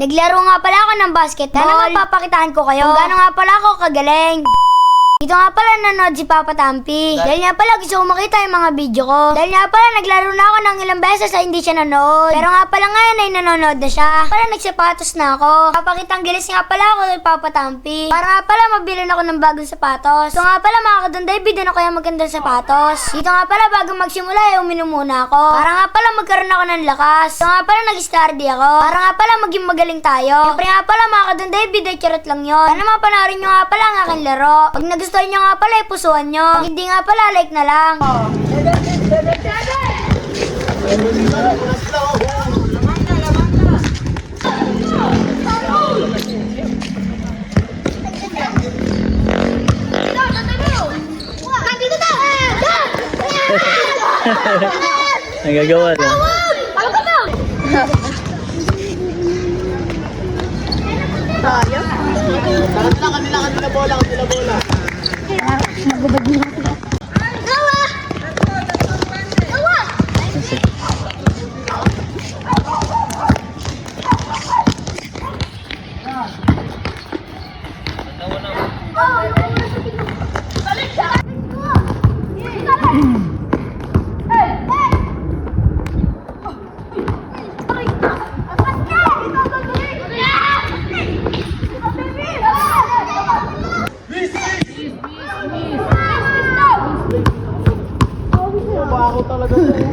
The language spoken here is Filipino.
Naglaro nga pala ako ng basketball. Sana mapapakitaan ko kayo kung gaano nga pala ako kagaling. Dito nga pala nanood si Papa Tampi. Dahil nga pala gusto ko makita yung mga video ko. Dahil nga pala naglaro na ako ng ilang beses ay hindi siya nanood. Pero nga pala ngayon ay nanonood na siya. Pala nagsapatos na ako. Papakitang gilis nga pala ako kay Papa Tampi. Para nga pala mabilin ako ng bagong sapatos. Ito nga pala mga Kadon David, ano kaya magandang sapatos? Dito nga pala bago magsimula ay uminom muna ako. Para nga pala magkaroon ako ng lakas. Ito nga pala nag-study ako. Para nga pala maging magaling tayo. Siyempre nga pala mga Kadon David ay charot lang yun. Sana mapanoorin nyo nga pala ang aking laro. Pag nagustuhan nyo nga pala, ipusuan nyo. Pag hindi nga pala, like na lang. Nagagawa na. Kanila bola. Ako talaga po.